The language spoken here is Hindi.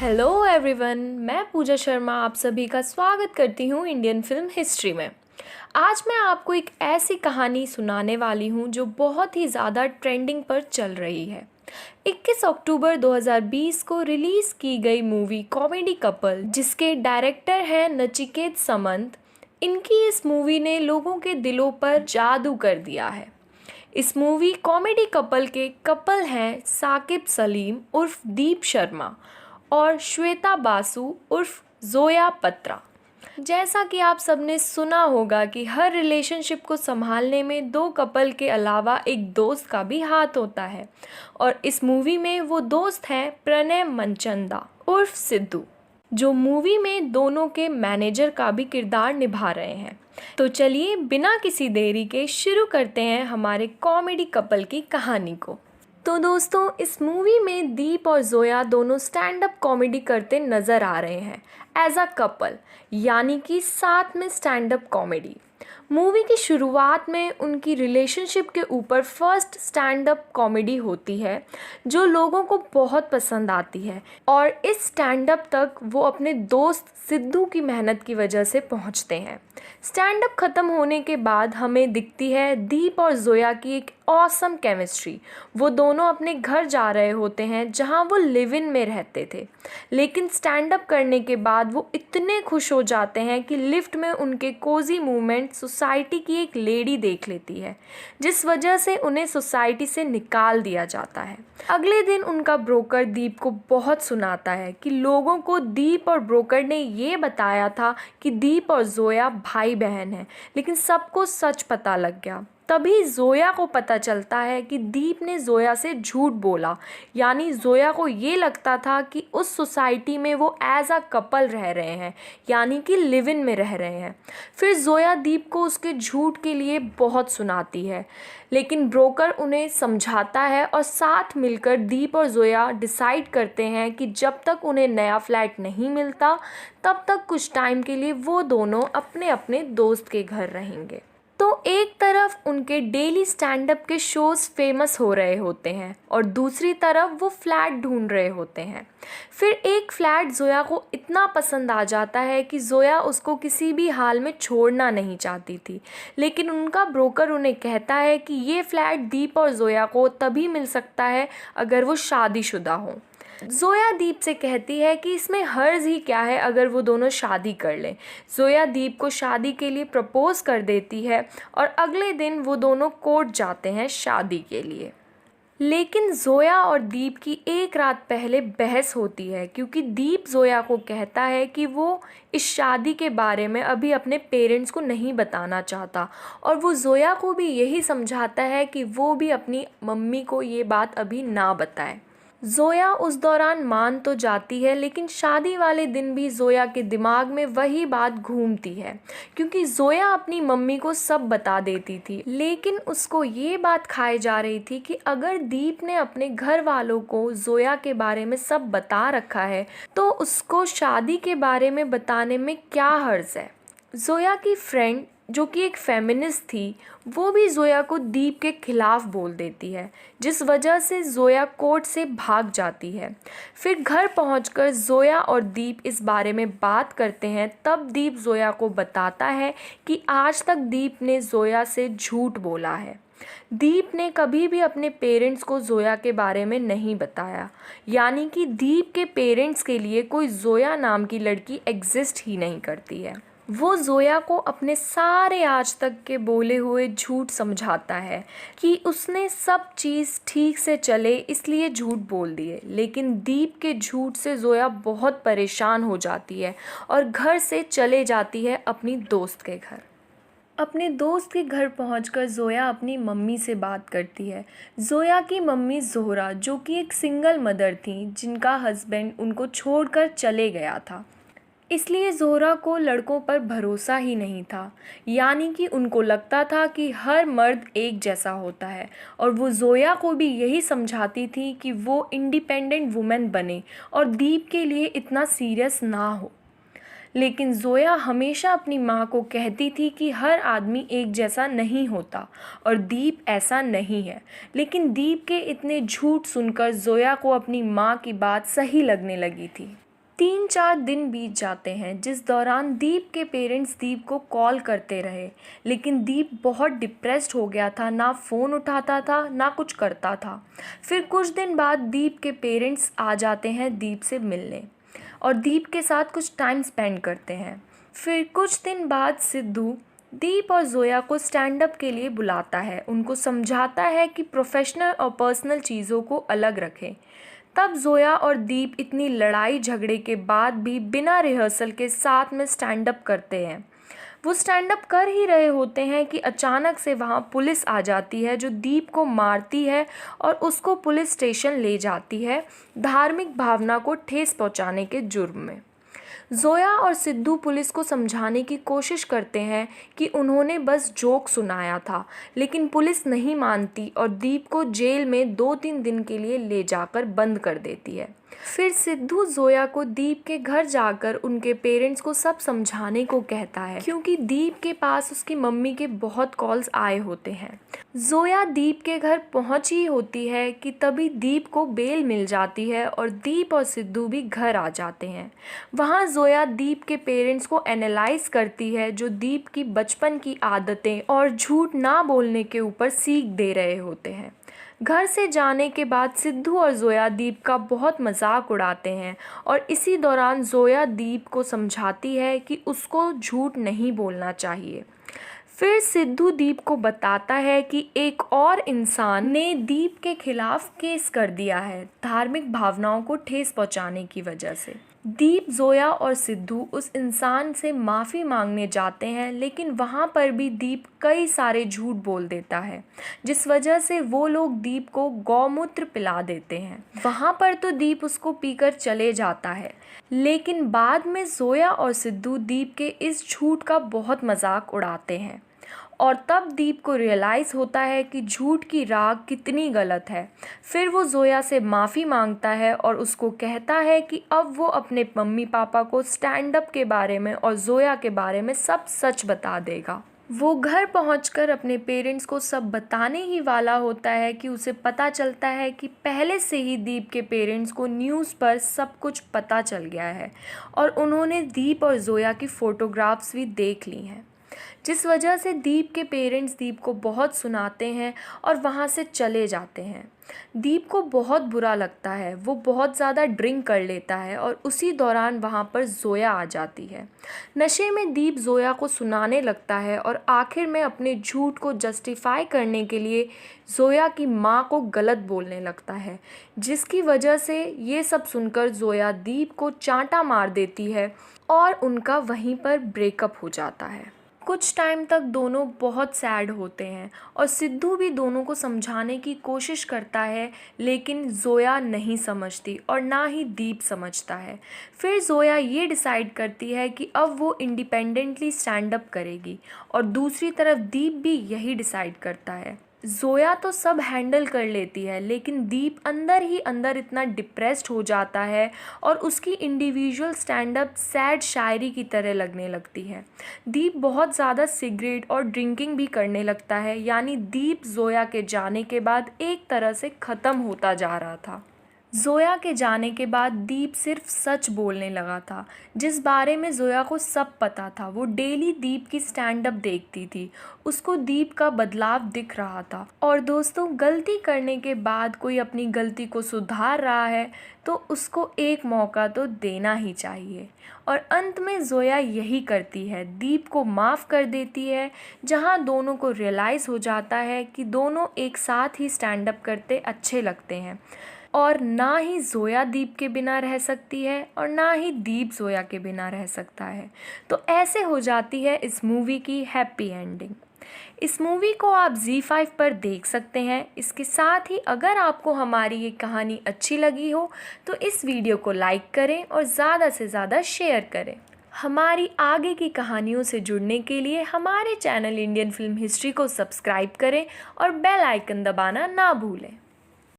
हेलो एवरीवन, मैं पूजा शर्मा आप सभी का स्वागत करती हूँ इंडियन फिल्म हिस्ट्री में। आज मैं आपको एक ऐसी कहानी सुनाने वाली हूँ जो बहुत ही ज़्यादा ट्रेंडिंग पर चल रही है। 21 अक्टूबर 2020 को रिलीज़ की गई मूवी कॉमेडी कपल, जिसके डायरेक्टर हैं नचिकेत समंत, इनकी इस मूवी ने लोगों के दिलों पर जादू कर दिया है। इस मूवी कॉमेडी कपल के कपल हैं साकिब सलीम उर्फ दीप शर्मा और श्वेता बासु उर्फ जोया पत्रा। जैसा कि आप सबने सुना होगा कि हर रिलेशनशिप को संभालने में दो कपल के अलावा एक दोस्त का भी हाथ होता है, और इस मूवी में वो दोस्त हैं प्रणय मनचंदा उर्फ सिद्धू, जो मूवी में दोनों के मैनेजर का भी किरदार निभा रहे हैं। तो चलिए बिना किसी देरी के शुरू करते हैं हमारे कॉमेडी कपल की कहानी को। तो दोस्तों, इस मूवी में दीप और जोया दोनों स्टैंड अप कॉमेडी करते नज़र आ रहे हैं एज अ कपल, यानी कि साथ में स्टैंड अप कॉमेडी। मूवी की शुरुआत में उनकी रिलेशनशिप के ऊपर फर्स्ट स्टैंड अप कॉमेडी होती है जो लोगों को बहुत पसंद आती है, और इस स्टैंड अप तक वो अपने दोस्त सिद्धू की मेहनत की वजह से पहुंचते हैं। स्टैंड अप ख़त्म होने के बाद हमें दिखती है दीप और जोया की एक ऑसम केमिस्ट्री। वो दोनों अपने घर जा रहे होते हैं जहां वो लिव इन में रहते थे, लेकिन स्टैंड अप करने के बाद वो इतने खुश हो जाते हैं कि लिफ्ट में उनके कोजी मूवमेंट सोसाइटी की एक लेडी देख लेती है, जिस वजह से उन्हें सोसाइटी से निकाल दिया जाता है। अगले दिन उनका ब्रोकर दीप को बहुत सुनाता है कि लोगों को दीप और ब्रोकर ने ये बताया था कि दीप और जोया भाई बहन हैं, लेकिन सबको सच पता लग गया। तभी जोया को पता चलता है कि दीप ने जोया से झूठ बोला, यानी जोया को ये लगता था कि उस सोसाइटी में वो एज अ कपल रह रहे हैं, यानी कि लिव इन में रह रहे हैं। फिर जोया दीप को उसके झूठ के लिए बहुत सुनाती है, लेकिन ब्रोकर उन्हें समझाता है और साथ मिलकर दीप और जोया डिसाइड करते हैं कि जब तक उन्हें नया फ्लैट नहीं मिलता तब तक कुछ टाइम के लिए वो दोनों अपने अपने दोस्त के घर रहेंगे। तो एक तरफ उनके डेली स्टैंड अप के शोज़ फेमस हो रहे होते हैं और दूसरी तरफ वो फ्लैट ढूंढ रहे होते हैं। फिर एक फ्लैट जोया को इतना पसंद आ जाता है कि जोया उसको किसी भी हाल में छोड़ना नहीं चाहती थी, लेकिन उनका ब्रोकर उन्हें कहता है कि ये फ्लैट दीप और जोया को तभी मिल सकता है अगर वो शादीशुदा हों। जोया दीप से कहती है कि इसमें हर्ज ही क्या है अगर वो दोनों शादी कर लें। जोया दीप को शादी के लिए प्रपोज कर देती है और अगले दिन वो दोनों कोर्ट जाते हैं शादी के लिए। लेकिन जोया और दीप की एक रात पहले बहस होती है, क्योंकि दीप जोया को कहता है कि वो इस शादी के बारे में अभी अपने पेरेंट्स को नहीं बताना चाहता, और वो जोया को भी यही समझाता है कि वो भी अपनी मम्मी को ये बात अभी ना बताए। जोया उस दौरान मान तो जाती है, लेकिन शादी वाले दिन भी जोया के दिमाग में वही बात घूमती है, क्योंकि जोया अपनी मम्मी को सब बता देती थी, लेकिन उसको ये बात खाई जा रही थी कि अगर दीप ने अपने घर वालों को जोया के बारे में सब बता रखा है तो उसको शादी के बारे में बताने में क्या हर्ज है। जोया की फ्रेंड, जो कि एक फेमिनिस्ट थी, वो भी जोया को दीप के खिलाफ बोल देती है, जिस वजह से जोया कोर्ट से भाग जाती है। फिर घर पहुंचकर जोया और दीप इस बारे में बात करते हैं। तब दीप जोया को बताता है कि आज तक दीप ने जोया से झूठ बोला है। दीप ने कभी भी अपने पेरेंट्स को जोया के बारे में नहीं बताया, यानी कि दीप के पेरेंट्स के लिए कोई जोया नाम की लड़की एग्जिस्ट ही नहीं करती है। वो जोया को अपने सारे आज तक के बोले हुए झूठ समझाता है कि उसने सब चीज़ ठीक से चले इसलिए झूठ बोल दिए, लेकिन दीप के झूठ से जोया बहुत परेशान हो जाती है और घर से चले जाती है अपनी दोस्त के घर। अपने दोस्त के घर पहुंचकर जोया अपनी मम्मी से बात करती है। जोया की मम्मी जोहरा, जो कि एक सिंगल मदर थी जिनका हस्बैंड उनको छोड़कर चले गया था, इसलिए जोहरा को लड़कों पर भरोसा ही नहीं था, यानी कि उनको लगता था कि हर मर्द एक जैसा होता है, और वो जोया को भी यही समझाती थी कि वो इंडिपेंडेंट वुमेन बने और दीप के लिए इतना सीरियस ना हो। लेकिन जोया हमेशा अपनी माँ को कहती थी कि हर आदमी एक जैसा नहीं होता और दीप ऐसा नहीं है। लेकिन दीप के इतने झूठ सुनकर जोया को अपनी माँ की बात सही लगने लगी थी। 3-4 दिन बीत जाते हैं जिस दौरान दीप के पेरेंट्स दीप को कॉल करते रहे, लेकिन दीप बहुत डिप्रेस्ड हो गया था, ना फ़ोन उठाता था ना कुछ करता था। फिर कुछ दिन बाद दीप के पेरेंट्स आ जाते हैं दीप से मिलने और दीप के साथ कुछ टाइम स्पेंड करते हैं। फिर कुछ दिन बाद सिद्धू दीप और ज़ोया को स्टैंड अप के लिए बुलाता है, उनको समझाता है कि प्रोफेशनल और पर्सनल चीज़ों को अलग रखें। तब ज़ोया और दीप इतनी लड़ाई झगड़े के बाद भी बिना रिहर्सल के साथ में स्टैंड अप करते हैं। वो स्टैंड अप कर ही रहे होते हैं कि अचानक से वहाँ पुलिस आ जाती है जो दीप को मारती है और उसको पुलिस स्टेशन ले जाती है धार्मिक भावना को ठेस पहुँचाने के जुर्म में। ज़ोया और सिद्धू पुलिस को समझाने की कोशिश करते हैं कि उन्होंने बस जोक सुनाया था, लेकिन पुलिस नहीं मानती और दीप को जेल में 2-3 दिन के लिए ले जाकर बंद कर देती है। फिर सिद्धू ज़ोया को दीप के घर जाकर उनके पेरेंट्स को सब समझाने को कहता है, क्योंकि दीप के पास उसकी मम्मी के बहुत कॉल्स आए होते हैं। ज़ोया दीप के घर पहुंची होती है कि तभी दीप को बेल मिल जाती है और दीप और सिद्धू भी घर आ जाते हैं। वहां ज़ोया दीप के पेरेंट्स को एनालाइज करती है जो दीप की बचपन की आदतें और झूठ ना बोलने के ऊपर सीख दे रहे होते हैं। घर से जाने के बाद सिद्धू और ज़ोया दीप का बहुत मजाक उड़ाते हैं और इसी दौरान ज़ोया दीप को समझाती है कि उसको झूठ नहीं बोलना चाहिए। फिर सिद्धू दीप को बताता है कि एक और इंसान ने दीप के खिलाफ केस कर दिया है धार्मिक भावनाओं को ठेस पहुंचाने की वजह से। दीप, ज़ोया और सिद्धू उस इंसान से माफ़ी मांगने जाते हैं, लेकिन वहाँ पर भी दीप कई सारे झूठ बोल देता है जिस वजह से वो लोग दीप को गौमूत्र पिला देते हैं। वहाँ पर तो दीप उसको पीकर चले जाता है, लेकिन बाद में ज़ोया और सिद्धू दीप के इस झूठ का बहुत मजाक उड़ाते हैं और तब दीप को रियलाइज़ होता है कि झूठ की राग कितनी गलत है। फिर वो ज़ोया से माफ़ी मांगता है और उसको कहता है कि अब वो अपने मम्मी पापा को स्टैंड अप के बारे में और ज़ोया के बारे में सब सच बता देगा। वो घर पहुंचकर अपने पेरेंट्स को सब बताने ही वाला होता है कि उसे पता चलता है कि पहले से ही दीप के पेरेंट्स को न्यूज़ पर सब कुछ पता चल गया है और उन्होंने दीप और ज़ोया की फ़ोटोग्राफ्स भी देख ली हैं, जिस वजह से दीप के पेरेंट्स दीप को बहुत सुनाते हैं और वहाँ से चले जाते हैं। दीप को बहुत बुरा लगता है, वो बहुत ज़्यादा ड्रिंक कर लेता है और उसी दौरान वहाँ पर ज़ोया आ जाती है। नशे में दीप ज़ोया को सुनाने लगता है और आखिर में अपने झूठ को जस्टिफाई करने के लिए ज़ोया की माँ को गलत बोलने लगता है, जिसकी वजह से ये सब सुनकर ज़ोया दीप को चांटा मार देती है और उनका वहीं पर ब्रेकअप हो जाता है। कुछ टाइम तक दोनों बहुत सैड होते हैं और सिद्धू भी दोनों को समझाने की कोशिश करता है, लेकिन ज़ोया नहीं समझती और ना ही दीप समझता है। फिर ज़ोया ये डिसाइड करती है कि अब वो इंडिपेंडेंटली स्टैंड अप करेगी और दूसरी तरफ दीप भी यही डिसाइड करता है। ज़ोया तो सब हैंडल कर लेती है, लेकिन दीप अंदर ही अंदर इतना डिप्रेस्ड हो जाता है और उसकी इंडिविजुअल स्टैंड अप सैड शायरी की तरह लगने लगती है। दीप बहुत ज़्यादा सिगरेट और ड्रिंकिंग भी करने लगता है, यानी दीप ज़ोया के जाने के बाद एक तरह से ख़त्म होता जा रहा था। ज़ोया के जाने के बाद दीप सिर्फ सच बोलने लगा था, जिस बारे में ज़ोया को सब पता था। वो डेली दीप की स्टैंड अप देखती थी, उसको दीप का बदलाव दिख रहा था। और दोस्तों, गलती करने के बाद कोई अपनी गलती को सुधार रहा है तो उसको एक मौका तो देना ही चाहिए। और अंत में ज़ोया यही करती है, दीप को माफ़ कर देती है, जहां दोनों को रियलाइज़ हो जाता है कि दोनों एक साथ ही स्टैंड अप करते अच्छे लगते हैं और ना ही ज़ोया दीप के बिना रह सकती है और ना ही दीप ज़ोया के बिना रह सकता है। तो ऐसे हो जाती है इस मूवी की हैप्पी एंडिंग। इस मूवी को आप ZEE5 पर देख सकते हैं। इसके साथ ही अगर आपको हमारी ये कहानी अच्छी लगी हो तो इस वीडियो को लाइक करें और ज़्यादा से ज़्यादा शेयर करें। हमारी आगे की कहानियों से जुड़ने के लिए हमारे चैनल इंडियन फिल्म हिस्ट्री को सब्सक्राइब करें और बेल आइकन दबाना ना भूलें।